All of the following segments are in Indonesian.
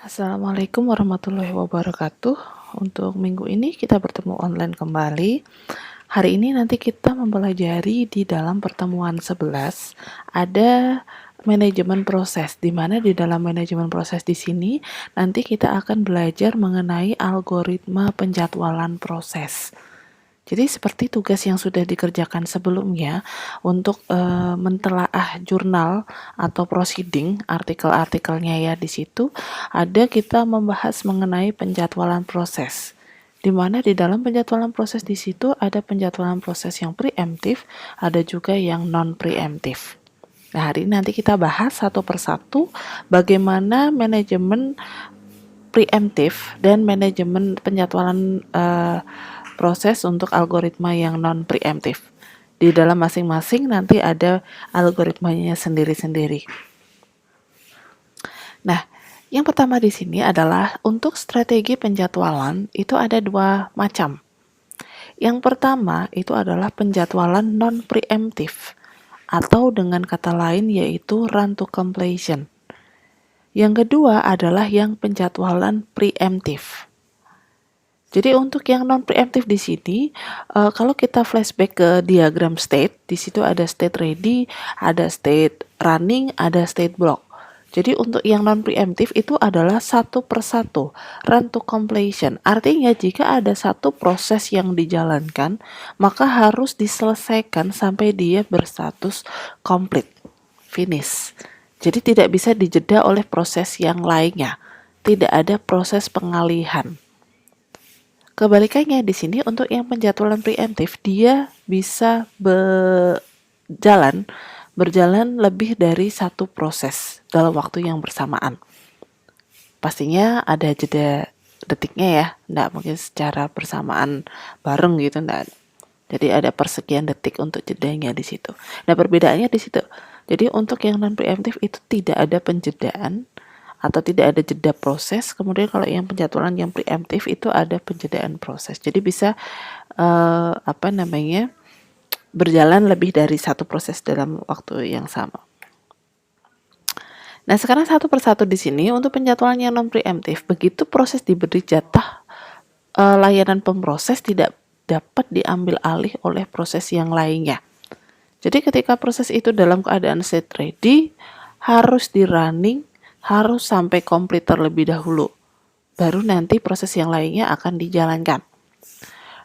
Assalamualaikum warahmatullahi wabarakatuh. Untuk minggu ini kita bertemu online kembali. Hari ini nanti kita mempelajari di dalam pertemuan 11 ada manajemen proses, di mana di dalam manajemen proses di sini nanti kita akan belajar mengenai algoritma penjadwalan proses. Jadi seperti tugas yang sudah dikerjakan sebelumnya untuk mentelaah jurnal atau proceeding artikel-artikelnya ya, di situ ada kita membahas mengenai penjadwalan proses. Di mana di dalam penjadwalan proses di situ ada penjadwalan proses yang preemptif, ada juga yang non preemptif. Nah, hari ini nanti kita bahas satu persatu bagaimana manajemen preemptif dan manajemen penjadwalan proses untuk algoritma yang non preemptif. Di dalam masing-masing nanti ada algoritmanya sendiri-sendiri. Nah, yang pertama di sini adalah untuk strategi penjadwalan itu ada dua macam. Yang pertama itu adalah penjadwalan non preemptif atau dengan kata lain yaitu run to completion. Yang kedua adalah yang penjadwalan preemptif. Jadi untuk yang non preemptif di sini, kalau kita flashback ke diagram state, di situ ada state ready, ada state running, ada state block. Jadi untuk yang non preemptif itu adalah satu persatu, run to completion. Artinya jika ada satu proses yang dijalankan, maka harus diselesaikan sampai dia berstatus complete, finish. Jadi tidak bisa dijeda oleh proses yang lainnya. Tidak ada proses pengalihan. Kebalikannya di sini untuk yang penjadwalan preemptif dia bisa berjalan lebih dari satu proses dalam waktu yang bersamaan. Pastinya ada jeda detiknya ya, enggak mungkin secara bersamaan bareng gitu, enggak. Jadi ada persekian detik untuk jedanya di situ. Nah, perbedaannya di situ. Jadi untuk yang non preemptif itu tidak ada penjedaan atau tidak ada jeda proses. Kemudian kalau yang penjadwalan yang preemptif itu ada penjedaan proses. Jadi bisa berjalan lebih dari satu proses dalam waktu yang sama. Nah, sekarang satu persatu di sini untuk penjadwalan yang non preemptif, begitu proses diberi jatah layanan pemproses tidak dapat diambil alih oleh proses yang lainnya. Jadi ketika proses itu dalam keadaan state ready, harus di running, harus sampai komplit terlebih dahulu. Baru nanti proses yang lainnya akan dijalankan.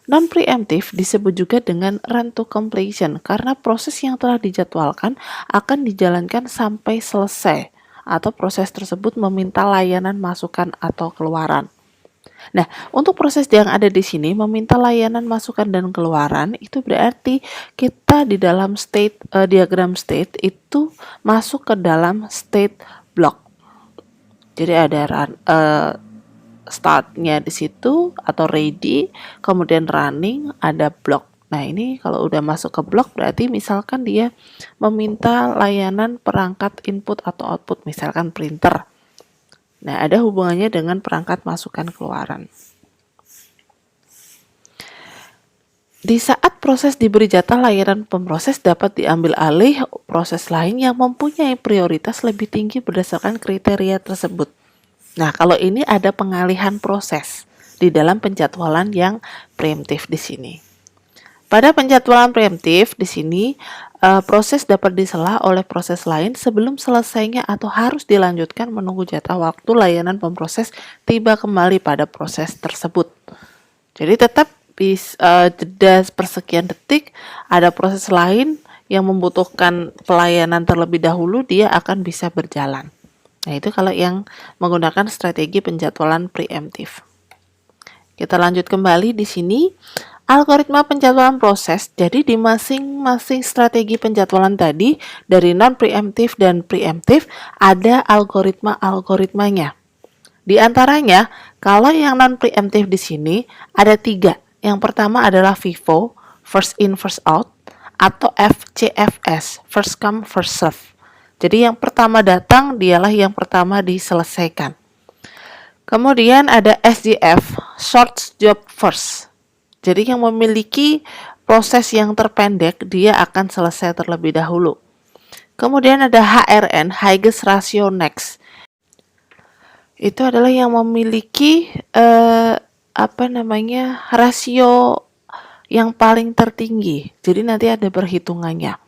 Non preemptif disebut juga dengan run to completion karena proses yang telah dijadwalkan akan dijalankan sampai selesai atau proses tersebut meminta layanan masukan atau keluaran. Nah, untuk proses yang ada di sini meminta layanan masukan dan keluaran itu berarti kita di dalam diagram state itu masuk ke dalam state block. Jadi ada startnya di situ atau ready, kemudian running, ada block. Nah, ini kalau udah masuk ke block berarti misalkan dia meminta layanan perangkat input atau output, misalkan printer. Nah, ada hubungannya dengan perangkat masukan keluaran. Di saat proses diberi jatah layanan pemproses dapat diambil alih proses lain yang mempunyai prioritas lebih tinggi berdasarkan kriteria tersebut. Nah, kalau ini ada pengalihan proses di dalam penjadwalan yang preemptif di sini. Pada penjadwalan preemptif di sini proses dapat disela oleh proses lain sebelum selesainya atau harus dilanjutkan menunggu jatah waktu layanan pemproses tiba kembali pada proses tersebut. Jadi tetap jeda persekian detik, ada proses lain yang membutuhkan pelayanan terlebih dahulu, dia akan bisa berjalan. Nah, itu kalau yang menggunakan strategi penjadwalan preemptif. Kita lanjut kembali di sini. Algoritma penjadwalan proses, jadi di masing-masing strategi penjadwalan tadi, dari non-preemptif dan preemptif, ada algoritma-algoritmanya. Di antaranya, kalau yang non-preemptif di sini, ada 3. Yang pertama adalah FIFO, first in first out, atau FCFS, first come first serve. Jadi yang pertama datang, dialah yang pertama diselesaikan. Kemudian ada SJF, short job first. Jadi yang memiliki proses yang terpendek, dia akan selesai terlebih dahulu. Kemudian ada HRN, highest ratio next. itu adalah yang memiliki rasio yang paling tertinggi. Jadi nanti ada perhitungannya.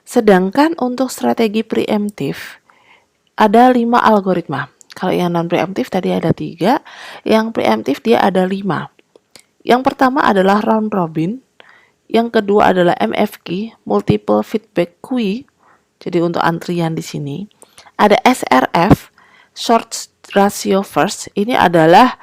Sedangkan untuk strategi preemptif ada 5 algoritma. Kalau yang non preemptif tadi ada 3, yang preemptif dia ada 5. Yang pertama adalah round robin, yang kedua adalah MFQ, multiple feedback queue. Jadi untuk antrian di sini ada SRF, short ratio first. Ini adalah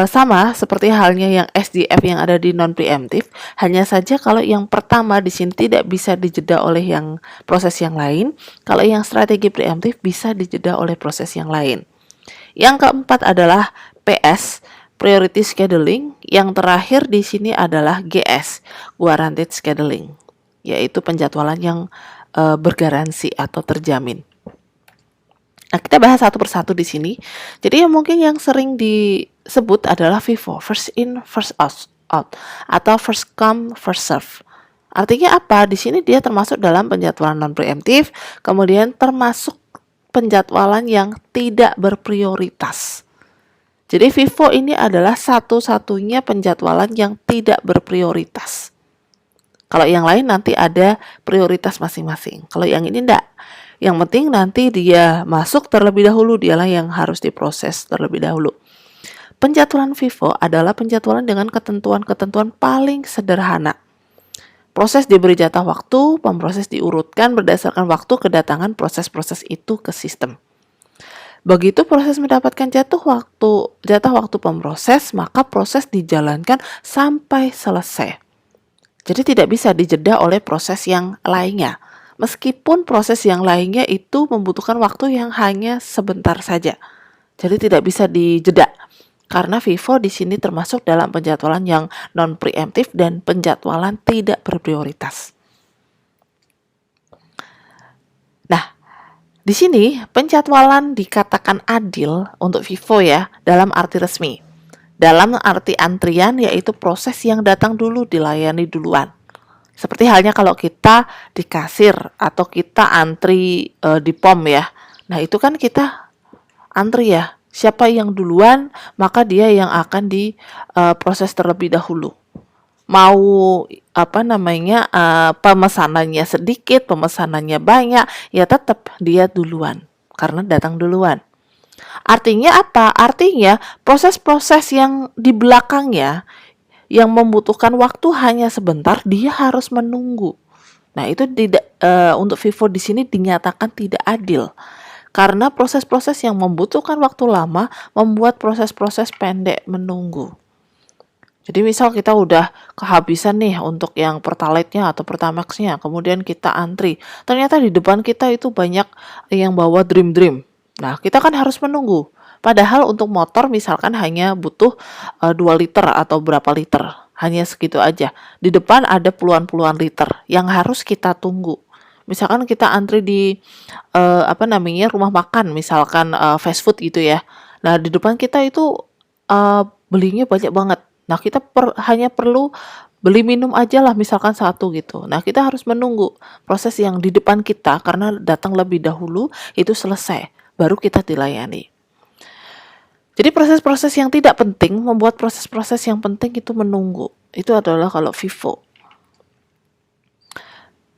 sama seperti halnya yang SDF yang ada di non preemptif, hanya saja kalau yang pertama di sini tidak bisa dijeda oleh yang proses yang lain, kalau yang strategi preemptif bisa dijeda oleh proses yang lain. Yang keempat adalah PS, priority scheduling. Yang terakhir di sini adalah GS, guaranteed scheduling, yaitu penjadwalan yang bergaransi atau terjamin. Nah, kita bahas satu persatu di sini. Jadi mungkin yang sering disebut adalah FIFO, first in, first out, atau first come, first serve. Artinya apa? Di sini dia termasuk dalam penjadwalan non preemptif, kemudian termasuk penjadwalan yang tidak berprioritas. Jadi FIFO ini adalah satu-satunya penjadwalan yang tidak berprioritas. Kalau yang lain nanti ada prioritas masing-masing. Kalau yang ini enggak. Yang penting nanti dia masuk terlebih dahulu, dialah yang harus diproses terlebih dahulu. Penjadwalan FIFO adalah penjadwalan dengan ketentuan-ketentuan paling sederhana. Proses diberi jatah waktu, pemproses diurutkan berdasarkan waktu kedatangan proses-proses itu ke sistem. Begitu proses mendapatkan jatah waktu pemproses, maka proses dijalankan sampai selesai. Jadi tidak bisa dijeda oleh proses yang lainnya. Meskipun proses yang lainnya itu membutuhkan waktu yang hanya sebentar saja. Jadi tidak bisa dijeda. Karena FIFO di sini termasuk dalam penjadwalan yang non preemptif dan penjadwalan tidak berprioritas. Nah, di sini penjadwalan dikatakan adil untuk FIFO ya, dalam arti resmi. Dalam arti antrian yaitu proses yang datang dulu dilayani duluan. Seperti halnya kalau kita di kasir atau kita antri di pom ya. Nah, itu kan kita antri ya. Siapa yang duluan, maka dia yang akan diproses terlebih dahulu. Mau pemesanannya sedikit, pemesanannya banyak, ya tetap dia duluan karena datang duluan. Artinya apa? Artinya proses-proses yang di belakangnya yang membutuhkan waktu hanya sebentar, dia harus menunggu. Nah, itu tidak untuk FIFO di sini dinyatakan tidak adil. Karena proses-proses yang membutuhkan waktu lama membuat proses-proses pendek menunggu. Jadi misal kita udah kehabisan nih untuk yang Pertalite-nya atau Pertamax-nya, kemudian kita antri. Ternyata di depan kita itu banyak yang bawa Dream. Nah, kita kan harus menunggu. Padahal untuk motor misalkan hanya butuh 2 liter atau berapa liter. Hanya segitu aja. Di depan ada puluhan-puluhan liter yang harus kita tunggu. Misalkan kita antri di rumah makan, misalkan fast food gitu ya. Nah, di depan kita itu belinya banyak banget. Nah, kita hanya perlu beli minum aja lah misalkan 1 gitu. Nah, kita harus menunggu proses yang di depan kita karena datang lebih dahulu itu selesai, baru kita dilayani. Jadi proses-proses yang tidak penting membuat proses-proses yang penting itu menunggu. Itu adalah kalau FIFO.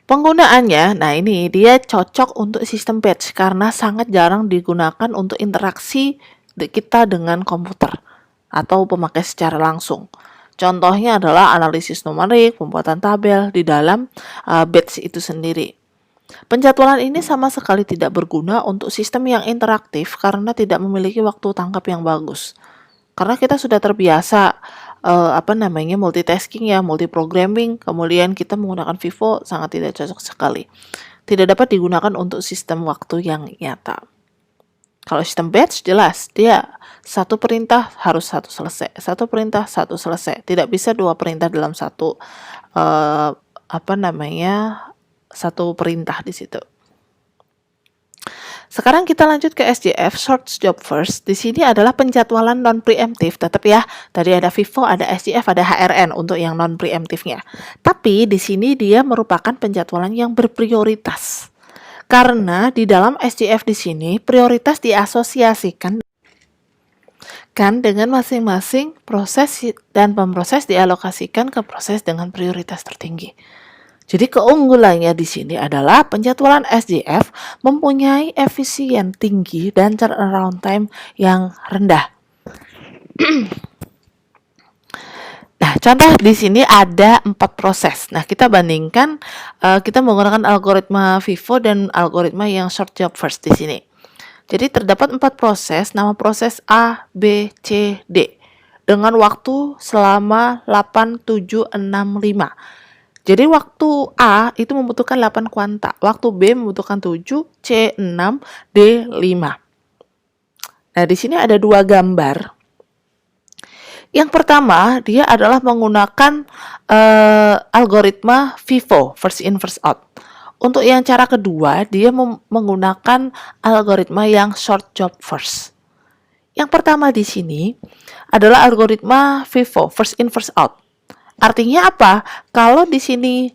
Penggunaannya, nah ini dia cocok untuk sistem batch karena sangat jarang digunakan untuk interaksi kita dengan komputer atau pemakai secara langsung. Contohnya adalah analisis numerik, pembuatan tabel di dalam batch itu sendiri. Penjadwalan ini sama sekali tidak berguna untuk sistem yang interaktif karena tidak memiliki waktu tangkap yang bagus. Karena kita sudah terbiasa multitasking ya, multiprogramming, kemudian kita menggunakan FIFO sangat tidak cocok sekali. Tidak dapat digunakan untuk sistem waktu yang nyata. Kalau sistem batch jelas dia satu perintah harus satu selesai, satu perintah satu selesai. Tidak bisa 2 perintah dalam satu satu perintah di situ. Sekarang kita lanjut ke SJF, short job first. Di sini adalah penjadwalan non preemptif. Tetap ya, tadi ada FIFO, ada SJF, ada HRN untuk yang non preemptifnya. Tapi di sini dia merupakan penjadwalan yang berprioritas. Karena di dalam SJF di sini prioritas diasosiasikan Bahkan dengan masing-masing proses dan pemproses dialokasikan ke proses dengan prioritas tertinggi. Jadi keunggulannya di sini adalah penjadwalan SJF mempunyai efisien tinggi dan turnaround time yang rendah. Nah, contoh di sini ada 4 proses. Nah, kita bandingkan, kita menggunakan algoritma FIFO dan algoritma yang short job first di sini. Jadi terdapat 4 proses, nama proses A, B, C, D dengan waktu selama 8, 7, 6, 5. Jadi waktu A itu membutuhkan 8 kuanta, waktu B membutuhkan 7, C 6, D 5. Nah, di sini ada 2 gambar. Yang pertama, dia adalah menggunakan algoritma FIFO, first in first out. Untuk yang cara kedua, dia menggunakan algoritma yang short job first. Yang pertama di sini adalah algoritma FIFO, first in first out. Artinya apa? Kalau di sini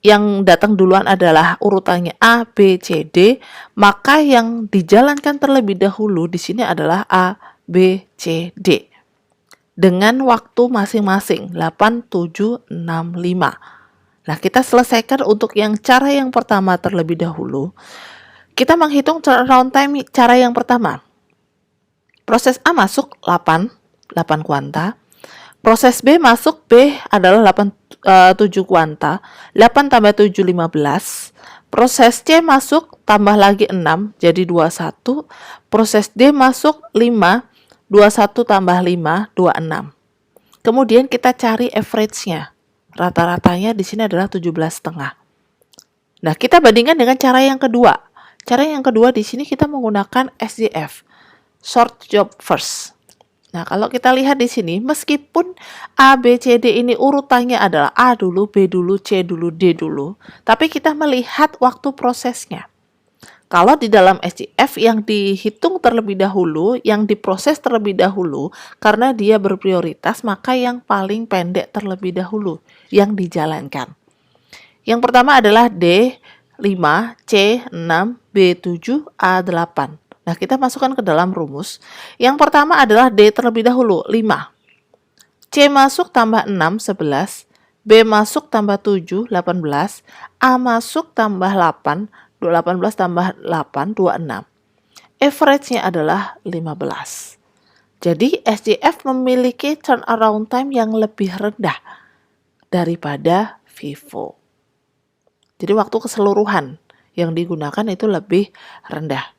yang datang duluan adalah urutannya A, B, C, D, maka yang dijalankan terlebih dahulu di sini adalah A, B, C, D. Dengan waktu masing-masing 8, 7, 6, 5. Nah, kita selesaikan untuk yang cara yang pertama terlebih dahulu. Kita menghitung turnaround time cara yang pertama. Proses A masuk 8 kuanta. Proses B masuk, B adalah 7 kuanta. 8 tambah 7, 15. Proses C masuk, tambah lagi 6, jadi 21. Proses D masuk 5, 21 tambah 5, 26. Kemudian kita cari average-nya. Rata-ratanya di sini adalah 17,5. Nah, kita bandingkan dengan cara yang kedua. Cara yang kedua di sini kita menggunakan SJF, short job first. Nah, kalau kita lihat di sini, meskipun A, B, C, D ini urutannya adalah A dulu, B dulu, C dulu, D dulu, tapi kita melihat waktu prosesnya. Kalau di dalam SJF yang dihitung terlebih dahulu, yang diproses terlebih dahulu, karena dia berprioritas, maka yang paling pendek terlebih dahulu yang dijalankan. Yang pertama adalah D 5, C 6, B 7, A 8. Nah, kita masukkan ke dalam rumus. Yang pertama adalah D terlebih dahulu, 5. C masuk tambah 6, 11. B masuk tambah 7, 18. A masuk tambah 8, 18 tambah 8, 26. Average-nya adalah 15. Jadi, SJF memiliki turnaround time yang lebih rendah daripada FIFO. Jadi, waktu keseluruhan yang digunakan itu lebih rendah.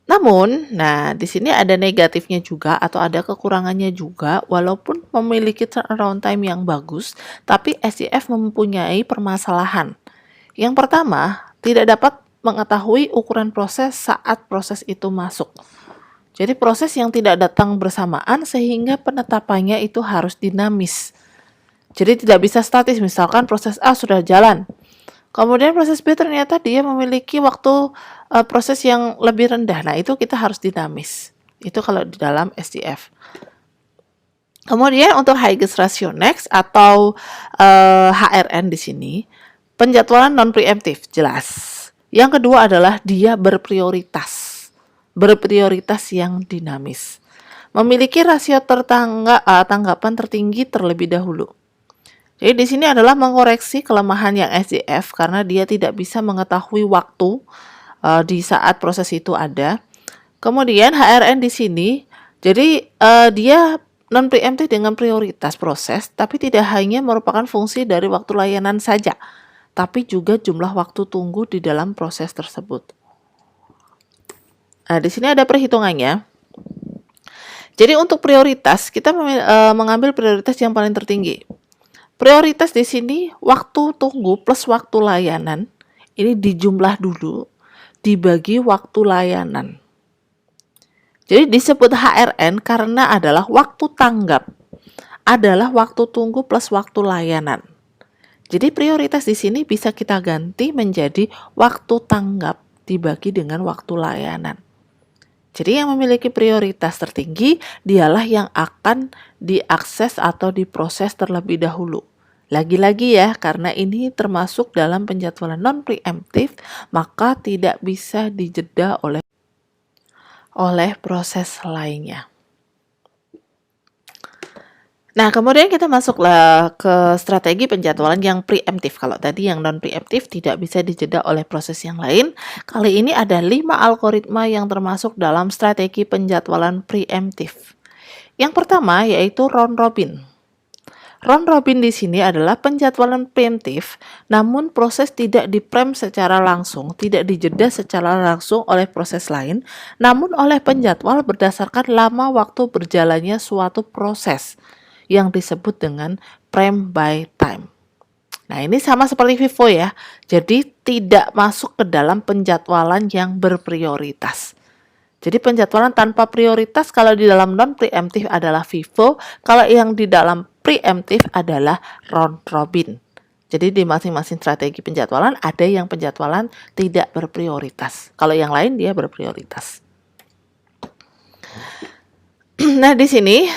Namun, di sini ada negatifnya juga atau ada kekurangannya juga, walaupun memiliki turnaround time yang bagus, tapi SJF mempunyai permasalahan. Yang pertama, tidak dapat mengetahui ukuran proses saat proses itu masuk. Jadi proses yang tidak datang bersamaan sehingga penetapannya itu harus dinamis. Jadi tidak bisa statis, misalkan proses A sudah jalan. Kemudian proses B ternyata dia memiliki waktu proses yang lebih rendah. Nah, itu kita harus dinamis. Itu kalau di dalam SJF. Kemudian untuk Huygens Ratio Next atau HRN di sini, penjadwalan non preemptif jelas. Yang kedua adalah dia berprioritas yang dinamis. Memiliki rasio tanggapan tertinggi terlebih dahulu. Jadi di sini adalah mengoreksi kelemahan yang SJF karena dia tidak bisa mengetahui waktu di saat proses itu ada. Kemudian HRN di sini, jadi dia non preemptif dengan prioritas proses, tapi tidak hanya merupakan fungsi dari waktu layanan saja, tapi juga jumlah waktu tunggu di dalam proses tersebut. Nah, di sini ada perhitungannya. Jadi untuk prioritas kita mengambil prioritas yang paling tertinggi. Prioritas di sini waktu tunggu plus waktu layanan ini dijumlah dulu dibagi waktu layanan. Jadi disebut HRN karena adalah waktu tanggap adalah waktu tunggu plus waktu layanan. Jadi prioritas di sini bisa kita ganti menjadi waktu tanggap dibagi dengan waktu layanan. Jadi yang memiliki prioritas tertinggi dialah yang akan diakses atau diproses terlebih dahulu. Lagi-lagi ya, karena ini termasuk dalam penjadwalan non preemptif, maka tidak bisa dijeda oleh oleh proses lainnya. Nah, kemudian kita masuklah ke strategi penjadwalan yang preemptif. Kalau tadi yang non-preemptif tidak bisa dijeda oleh proses yang lain, kali ini ada 5 algoritma yang termasuk dalam strategi penjadwalan preemptif. Yang pertama yaitu round robin. Round robin di sini adalah penjadwalan preemptif, namun proses tidak diprem secara langsung, tidak dijeda secara langsung oleh proses lain, namun oleh penjadwal berdasarkan lama waktu berjalannya suatu proses yang disebut dengan prem by time. Nah, ini sama seperti FIFO ya. Jadi tidak masuk ke dalam penjadwalan yang berprioritas. Jadi penjadwalan tanpa prioritas kalau di dalam non preemptif adalah FIFO, kalau yang di dalam preemptif adalah round robin. Jadi di masing-masing strategi penjadwalan ada yang penjadwalan tidak berprioritas. Kalau yang lain dia berprioritas. Nah, di sini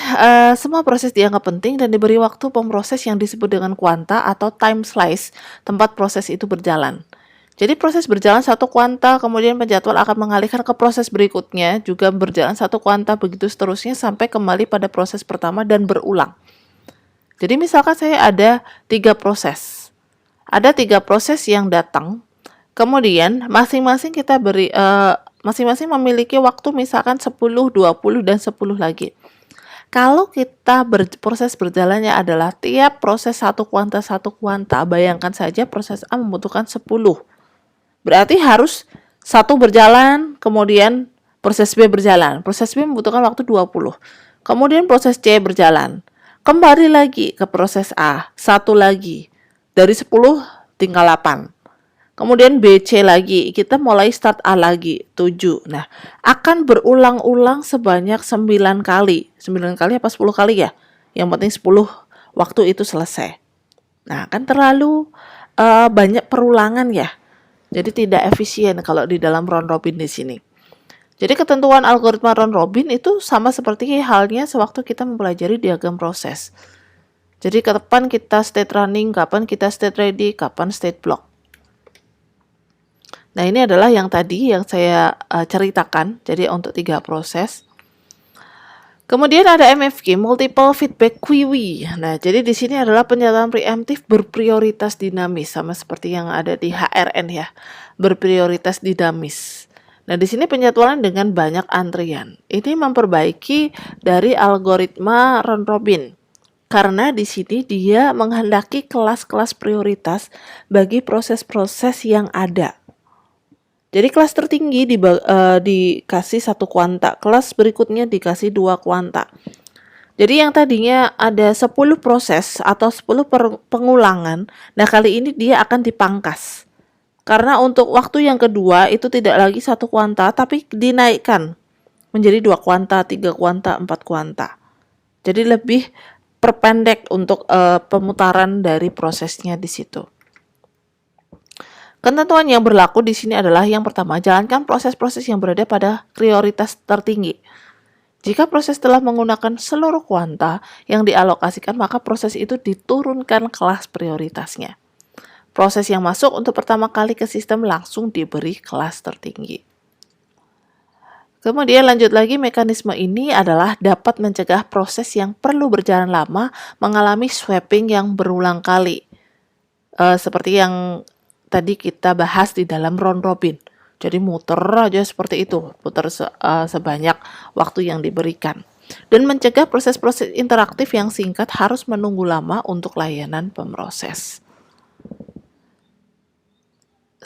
semua proses dianggap penting dan diberi waktu pemproses yang disebut dengan kuanta atau time slice, tempat proses itu berjalan. Jadi proses berjalan satu kuanta, kemudian penjadwal akan mengalihkan ke proses berikutnya, juga berjalan satu kuanta, begitu seterusnya sampai kembali pada proses pertama dan berulang. Jadi misalkan saya ada 3 proses. Ada 3 proses yang datang, kemudian masing-masing kita beri masing-masing memiliki waktu misalkan 10, 20, dan 10 lagi. Kalau kita proses berjalannya adalah tiap proses satu kuanta, bayangkan saja proses A membutuhkan 10. Berarti harus satu berjalan, kemudian proses B berjalan. Proses B membutuhkan waktu 20. Kemudian proses C berjalan. Kembali lagi ke proses A, satu lagi. Dari 10 tinggal 8. Kemudian BC lagi, kita mulai start A lagi, 7. Nah, akan berulang-ulang sebanyak 9 kali. 9 kali apa 10 kali ya? Yang penting 10 waktu itu selesai. Nah, kan terlalu banyak perulangan ya. Jadi tidak efisien kalau di dalam round robin di sini. Jadi ketentuan algoritma round robin itu sama seperti halnya sewaktu kita mempelajari diagram proses. Jadi kapan kita state running, kapan kita state ready, kapan state block. Nah, ini adalah yang tadi yang saya ceritakan, jadi untuk 3 proses. Kemudian ada MFQ, Multiple Feedback Queue. Nah, jadi di sini adalah penjadwalan preemptif berprioritas dinamis, sama seperti yang ada di HRN ya, berprioritas dinamis. Nah, di sini penjadwalan dengan banyak antrian. Ini memperbaiki dari algoritma round robin. Karena di sini dia menghendaki kelas-kelas prioritas bagi proses-proses yang ada. Jadi kelas tertinggi dikasih 1 kuanta, kelas berikutnya dikasih 2 kuanta. Jadi yang tadinya ada 10 proses atau 10 pengulangan, nah kali ini dia akan dipangkas. Karena untuk waktu yang kedua itu tidak lagi 1 kuanta, tapi dinaikkan menjadi 2 kuanta, 3 kuanta, 4 kuanta. Jadi lebih perpendek untuk pemutaran dari prosesnya di situ. Ketentuan yang berlaku di sini adalah yang pertama, jalankan proses-proses yang berada pada prioritas tertinggi. Jika proses telah menggunakan seluruh kuanta yang dialokasikan, maka proses itu diturunkan kelas prioritasnya. Proses yang masuk untuk pertama kali ke sistem langsung diberi kelas tertinggi. Kemudian lanjut lagi, mekanisme ini adalah dapat mencegah proses yang perlu berjalan lama mengalami swapping yang berulang kali. Seperti yang tadi kita bahas di dalam round robin. Jadi muter aja seperti itu, putar sebanyak waktu yang diberikan. Dan mencegah proses-proses interaktif yang singkat harus menunggu lama untuk layanan pemroses.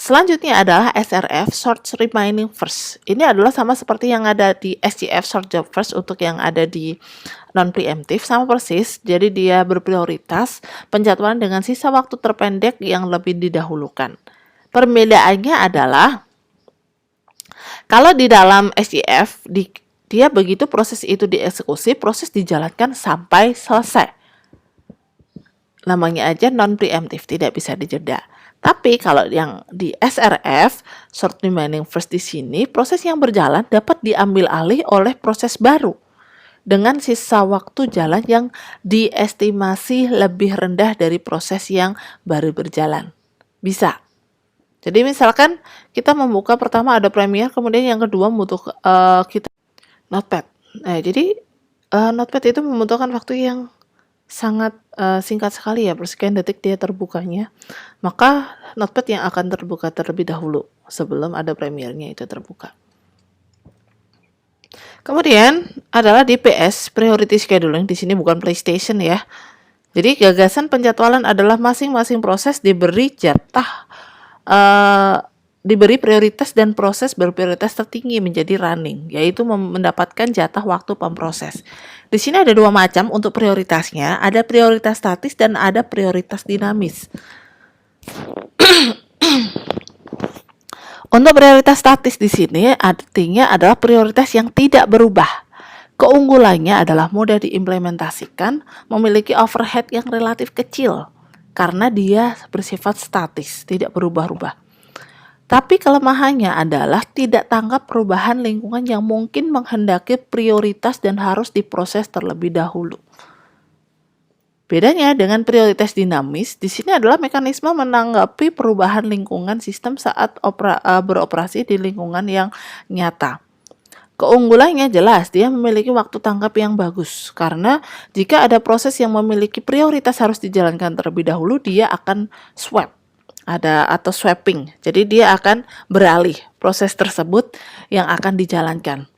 Selanjutnya adalah SRF, Sort Remaining First. Ini adalah sama seperti yang ada di SJF, Sort Job First untuk yang ada di non-preemptif, sama persis. Jadi dia berprioritas penjadwalan dengan sisa waktu terpendek yang lebih didahulukan. Perbedaannya adalah kalau di dalam SJF, dia begitu proses itu dieksekusi, proses dijalankan sampai selesai. Namanya aja non-preemptif, tidak bisa dijeda. Tapi kalau yang di SRF, Short Remaining First di sini, proses yang berjalan dapat diambil alih oleh proses baru dengan sisa waktu jalan yang diestimasi lebih rendah dari proses yang baru berjalan. Bisa. Jadi misalkan kita membuka pertama ada Premiere, kemudian yang kedua Notepad. Jadi Notepad itu membutuhkan waktu yang sangat singkat sekali ya, persekian detik dia terbukanya. Maka Notepad yang akan terbuka terlebih dahulu sebelum ada Premiere-nya itu terbuka. Kemudian adalah DPS, Priority Scheduling. Di sini bukan PlayStation ya. Jadi gagasan penjadwalan adalah masing-masing proses diberi jatah, diberi prioritas dan proses berprioritas tertinggi menjadi running, yaitu mendapatkan jatah waktu pemproses. Di sini ada dua macam untuk prioritasnya, ada prioritas statis dan ada prioritas dinamis. Untuk prioritas statis di sini artinya adalah prioritas yang tidak berubah. Keunggulannya adalah mudah diimplementasikan, memiliki overhead yang relatif kecil karena dia bersifat statis, tidak berubah-ubah. Tapi kelemahannya adalah tidak tanggap perubahan lingkungan yang mungkin menghendaki prioritas dan harus diproses terlebih dahulu. Bedanya dengan prioritas dinamis, di sini adalah mekanisme menanggapi perubahan lingkungan sistem saat beroperasi di lingkungan yang nyata. Keunggulannya jelas, dia memiliki waktu tanggap yang bagus. Karena jika ada proses yang memiliki prioritas harus dijalankan terlebih dahulu, dia akan atau swapping. Jadi dia akan beralih proses tersebut yang akan dijalankan.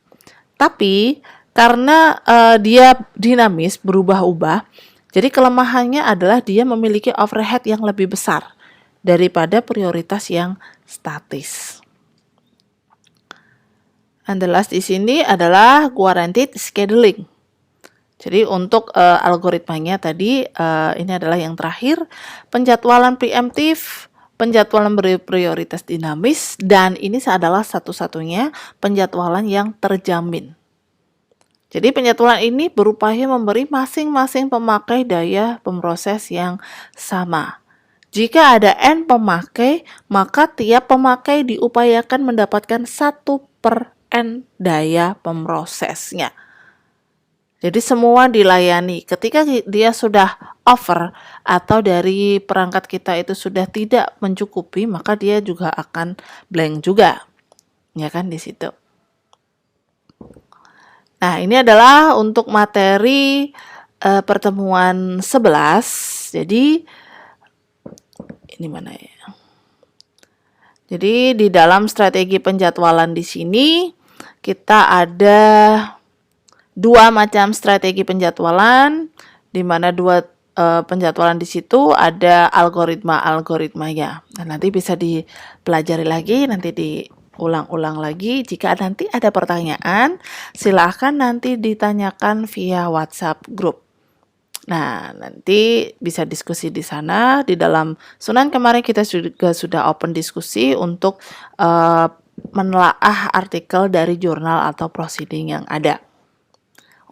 Tapi karena dia dinamis, berubah-ubah, jadi kelemahannya adalah dia memiliki overhead yang lebih besar daripada prioritas yang statis. And the last di sini adalah guaranteed scheduling. Jadi untuk algoritmanya tadi ini adalah yang terakhir, penjadwalan preemptif, penjadwalan berprioritas dinamis, dan ini adalah satu-satunya penjadwalan yang terjamin. Jadi penjadwalan ini berupaya memberi masing-masing pemakai daya pemroses yang sama. Jika ada N pemakai, maka tiap pemakai diupayakan mendapatkan 1/N daya pemrosesnya. Jadi semua dilayani. Ketika dia sudah over atau dari perangkat kita itu sudah tidak mencukupi, maka dia juga akan blank juga. Ya kan di situ. Nah, ini adalah untuk materi pertemuan 11. Jadi ini mana ya? Jadi di dalam strategi penjadwalan di sini kita ada dua macam strategi penjadwalan, di mana dua penjadwalan di situ ada algoritma-algoritmanya. Nah, nanti bisa dipelajari lagi, nanti diulang-ulang lagi. Jika nanti ada pertanyaan, silahkan nanti ditanyakan via WhatsApp group. Nah, nanti bisa diskusi di sana. Di dalam Sunan kemarin kita juga sudah open diskusi untuk menelaah artikel dari jurnal atau proceeding yang ada.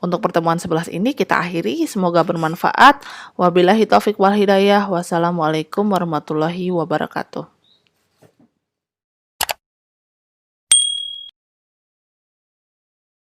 Untuk pertemuan 11 ini kita akhiri. Semoga bermanfaat. Wabillahi taufik wal hidayah. Wassalamualaikum warahmatullahi wabarakatuh.